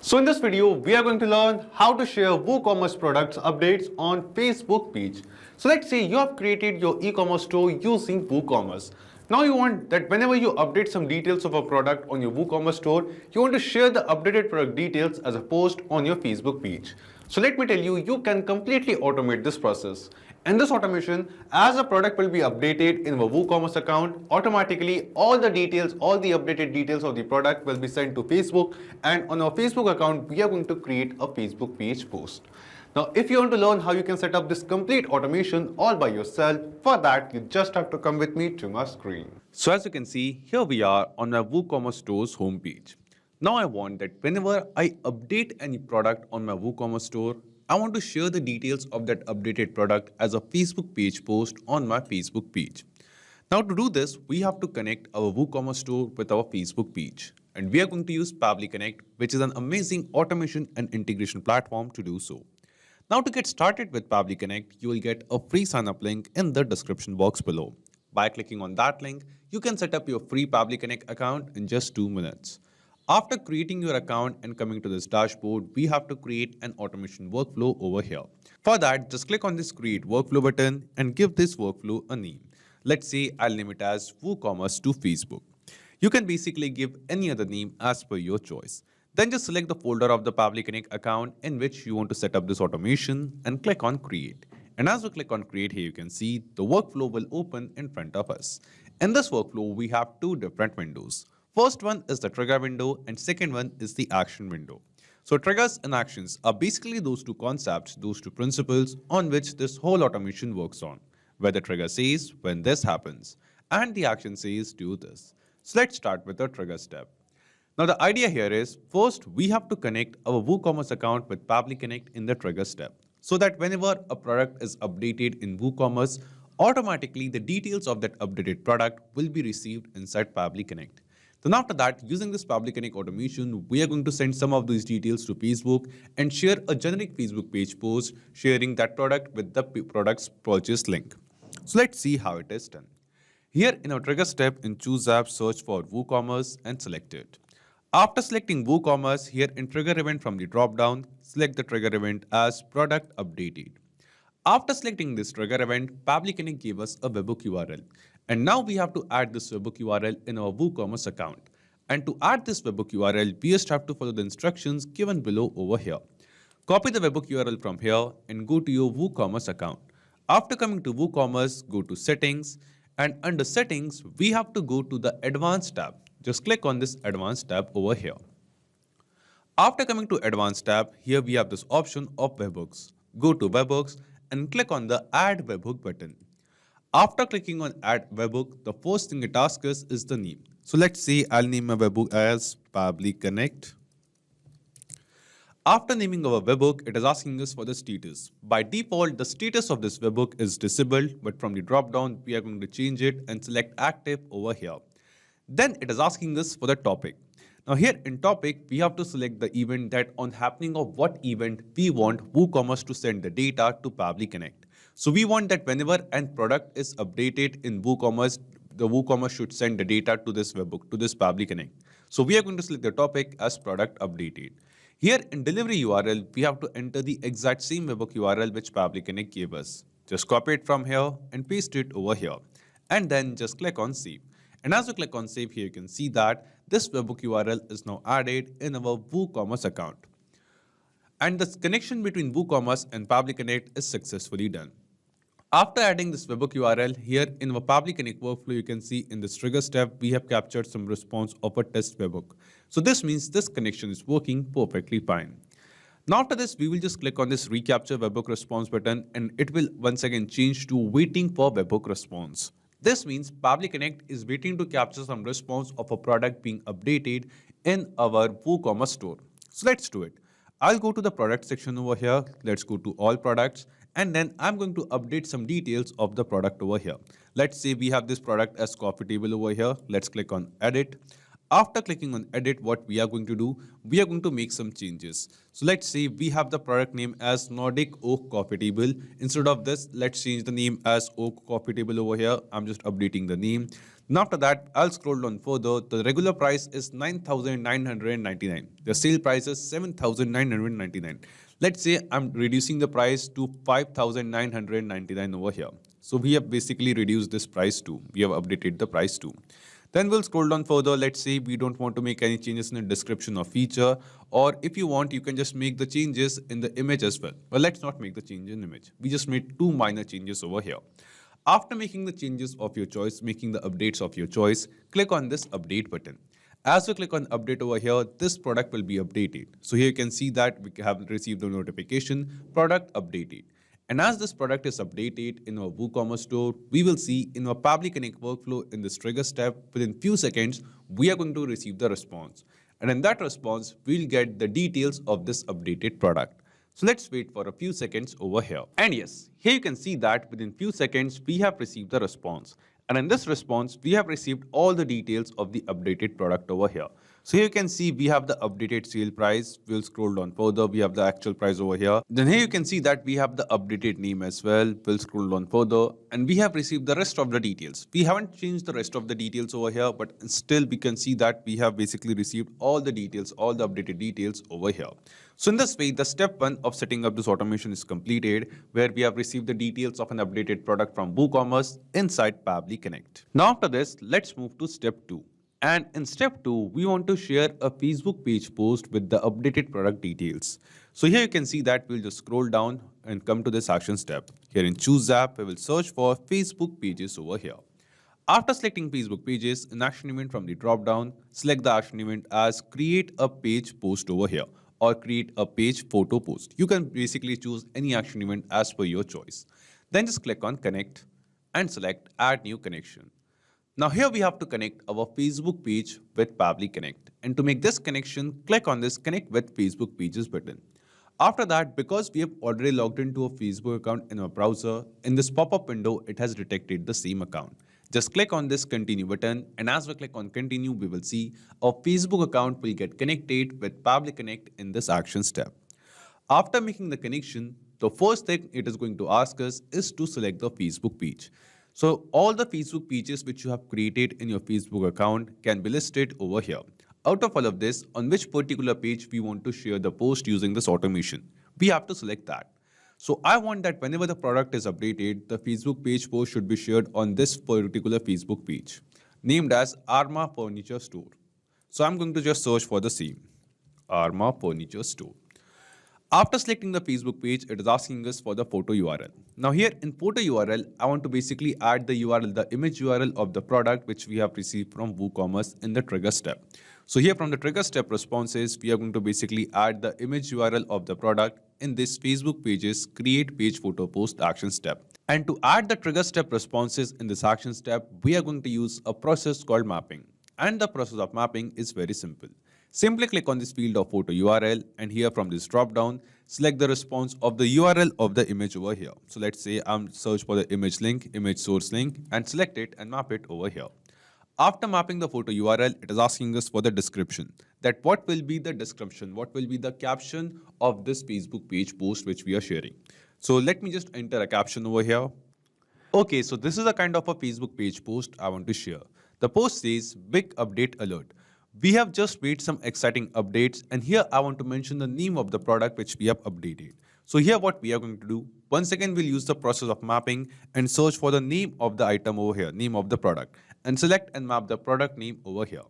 So in this video, we are going to learn how to share WooCommerce products updates on Facebook page. So let's say you have created your e-commerce store using WooCommerce. Now you want that whenever you update some details of a product on your WooCommerce store, you want to share the updated product details as a post on your Facebook page. So let me tell you, you can completely automate this process. In this automation, as a product will be updated in our WooCommerce account, automatically all the details, all the updated details of the product will be sent to Facebook, and on our Facebook account, we are going to create a Facebook page post. Now, if you want to learn how you can set up this complete automation all by yourself, for that, you just have to come with me to my screen. So as you can see, here we are on my WooCommerce store's homepage. Now I want that whenever I update any product on my WooCommerce store, I want to share the details of that updated product as a Facebook page post on my Facebook page. Now to do this, we have to connect our WooCommerce store with our Facebook page. And we are going to use Pabbly Connect, which is an amazing automation and integration platform to do so. Now to get started with Pabbly Connect, you will get a free sign-up link in the description box below. By clicking on that link, you can set up your free Pabbly Connect account in just 2 minutes. After creating your account and coming to this dashboard, we have to create an automation workflow over here. For that, just click on this create workflow button and give this workflow a name. Let's say I'll name it as WooCommerce to Facebook. You can basically give any other name as per your choice. Then just select the folder of the Pabbly Connect account in which you want to set up this automation and click on create. And as we click on create here, you can see the workflow will open in front of us. In this workflow, we have 2 different windows. First one is the trigger window and second one is the action window. So triggers and actions are basically those 2 concepts, those 2 principles on which this whole automation works on. Where the trigger says when this happens and the action says do this. So let's start with the trigger step. Now the idea here is first we have to connect our WooCommerce account with Pabbly Connect in the trigger step so that whenever a product is updated in WooCommerce, automatically the details of that updated product will be received inside Pabbly Connect. Then after that, using this Pabbly Connect automation, we are going to send some of these details to Facebook and share a generic Facebook page post sharing that product with the product's purchase link. So let's see how it is done. Here in our trigger step, in Choose App, search for WooCommerce and select it. After selecting WooCommerce, here in Trigger Event from the drop-down, select the trigger event as Product Updated. After selecting this trigger event, Pabbly Connect gave us a webhook URL. And now we have to add this webhook URL in our WooCommerce account. And to add this webhook URL, we just have to follow the instructions given below over here. Copy the webhook URL from here and go to your WooCommerce account. After coming to WooCommerce, go to Settings. And under Settings, we have to go to the Advanced tab. Just click on this Advanced tab over here. After coming to Advanced tab, here we have this option of webhooks. Go to Webhooks and click on the Add Webhook button. After clicking on Add Webhook, the first thing it asks us is the name. So let's say I'll name my webhook as Pabbly Connect. After naming our webhook, it is asking us for the status. By default, the status of this webhook is disabled, but from the drop-down, we are going to change it and select Active over here. Then it is asking us for the topic. Now here in topic, we have to select the event that on happening of what event we want WooCommerce to send the data to Pabbly Connect. So we want that whenever a product is updated in WooCommerce, the WooCommerce should send the data to this webhook, to this Pabbly Connect. So we are going to select the topic as product updated. Here in delivery URL, we have to enter the exact same webhook URL which Pabbly Connect gave us. Just copy it from here and paste it over here. And then just click on save. And as you click on save here, you can see that this webhook URL is now added in our WooCommerce account. And the connection between WooCommerce and Pabbly Connect is successfully done. After adding this webhook URL, here in our Pabbly Connect workflow, you can see in this trigger step, we have captured some response of a test webhook. So this means this connection is working perfectly fine. Now after this, we will just click on this recapture webhook response button and it will once again change to waiting for webhook response. This means Pabbly Connect is waiting to capture some response of a product being updated in our WooCommerce store. So let's do it. I'll go to the product section over here. Let's go to all products. And then I'm going to update some details of the product over here. Let's say we have this product as coffee table over here. Let's click on edit. After clicking on edit, what we are going to do, we are going to make some changes. So let's say we have the product name as Nordic Oak Coffee Table. Instead of this, let's change the name as Oak Coffee Table over here. I'm just updating the name. Now after that, I'll scroll down further. The regular price is 9,999. The sale price is 7,999. Let's say I'm reducing the price to 5,999 over here. So we have basically reduced this price to, we have updated the price to. Then we'll scroll down further. Let's say we don't want to make any changes in the description or feature, or if you want, you can just make the changes in the image as well. Well, let's not make the change in image. We just made two minor changes over here. After making the changes of your choice, making the updates of your choice, click on this update button. As you click on update over here, this product will be updated. So here you can see that we have received the notification, product updated. And as this product is updated in our WooCommerce store, we will see in our Pabbly Connect workflow in this trigger step, within few seconds, we are going to receive the response. And in that response, we'll get the details of this updated product. So let's wait for a few seconds over here. And yes, here you can see that within few seconds, we have received the response. And in this response, we have received all the details of the updated product over here. So here you can see we have the updated sale price. We'll scroll down further. We have the actual price over here. Then here you can see that we have the updated name as well. We'll scroll down further and we have received the rest of the details. We haven't changed the rest of the details over here, but still we can see that we have basically received all the details, all the updated details over here. So in this way, the step 1 of setting up this automation is completed, where we have received the details of an updated product from WooCommerce inside Pabbly Connect. Now after this, let's move to step 2. And in step 2, we want to share a Facebook page post with the updated product details. So here you can see that we'll just scroll down and come to this action step. Here in Choose App, we will search for Facebook pages over here. After selecting Facebook pages, an action event from the drop-down, select the action event as Create a Page Post over here, or Create a Page Photo Post. You can basically choose any action event as per your choice. Then just click on Connect and select Add New Connection. Now here we have to connect our Facebook page with Pabbly Connect. And to make this connection, click on this Connect with Facebook Pages button. After that, because we have already logged into a Facebook account in our browser, in this pop-up window, it has detected the same account. Just click on this Continue button, and as we click on Continue, we will see our Facebook account will get connected with Pabbly Connect in this action step. After making the connection, the first thing it is going to ask us is to select the Facebook page. So all the Facebook pages which you have created in your Facebook account can be listed over here. Out of all of this, on which particular page we want to share the post using this automation, we have to select that. So I want that whenever the product is updated, the Facebook page post should be shared on this particular Facebook page, named as Arma Furniture Store. So I'm going to just search for the same, Arma Furniture Store. After selecting the Facebook page, it is asking us for the photo URL. Now here in photo URL, I want to basically add the URL, the image URL of the product which we have received from WooCommerce in the trigger step. So here from the trigger step responses, we are going to basically add the image URL of the product in this Facebook pages create page photo post action step. And to add the trigger step responses in this action step, we are going to use a process called mapping. And the process of mapping is very simple. Simply click on this field of photo URL, and here from this drop down, select the response of the URL of the image over here. So let's say I'm search for the image link, image source link, and select it and map it over here. After mapping the photo URL, it is asking us for the description. That what will be the description, what will be the caption of this Facebook page post which we are sharing. So let me just enter a caption over here. Okay, so this is a kind of a Facebook page post I want to share. The post says, big update alert. We have just made some exciting updates, and here I want to mention the name of the product which we have updated. So here what we are going to do, once again we'll use the process of mapping and search for the name of the item over here, name of the product, and select and map the product name over here.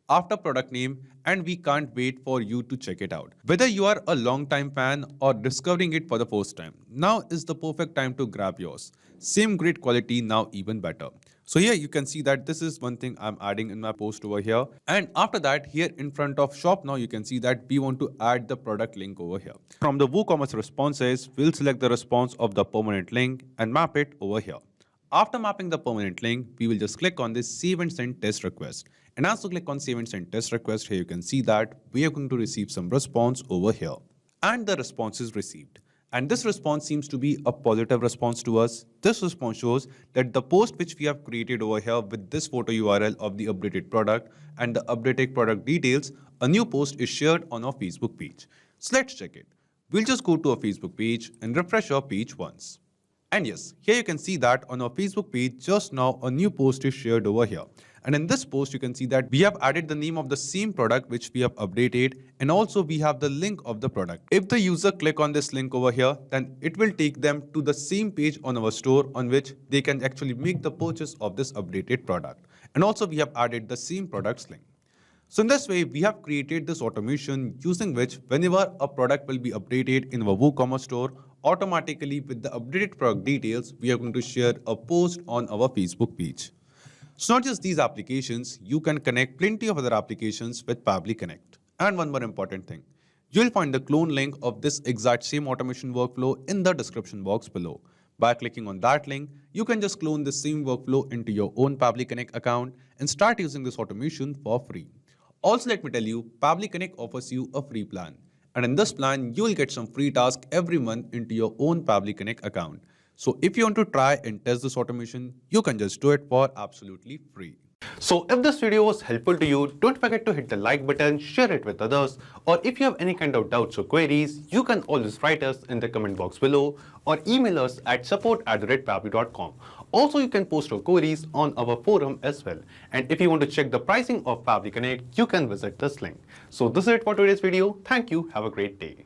After product name, and we can't wait for you to check it out. Whether you are a long time fan or discovering it for the first time, now is the perfect time to grab yours. Same great quality, now even better. So here you can see that this is one thing I'm adding in my post over here. And after that, here in front of shop, now you can see that we want to add the product link over here. From the WooCommerce responses, we'll select the response of the permanent link and map it over here. After mapping the permanent link, we will just click on this Save and Send Test Request. And as you click on Save and Send Test Request, here you can see that we are going to receive some response over here. And the response is received. And this response seems to be a positive response to us. This response shows that the post which we have created over here with this photo URL of the updated product and the updated product details, a new post is shared on our Facebook page. So let's check it. We'll just go to our Facebook page and refresh our page once. And yes, here you can see that on our Facebook page, just now a new post is shared over here. And in this post, you can see that we have added the name of the same product which we have updated, and also we have the link of the product. If the user click on this link over here, then it will take them to the same page on our store on which they can actually make the purchase of this updated product. And also we have added the same products link. So in this way, we have created this automation using which whenever a product will be updated in our WooCommerce store, automatically with the updated product details, we are going to share a post on our Facebook page. So not just these applications, you can connect plenty of other applications with Pabbly Connect. And one more important thing, you'll find the clone link of this exact same automation workflow in the description box below. By clicking on that link, you can just clone the same workflow into your own Pabbly Connect account and start using this automation for free. Also, let me tell you, Pabbly Connect offers you a free plan. And in this plan, you will get some free tasks every month into your own Pabbly Connect account. So if you want to try and test this automation, you can just do it for absolutely free. So if this video was helpful to you, don't forget to hit the like button, share it with others, or if you have any kind of doubts or queries, you can always write us in the comment box below or email us at support@pabbly.com. Also, you can post your queries on our forum as well. And if you want to check the pricing of Pabbly Connect, you can visit this link. So this is it for today's video. Thank you. Have a great day.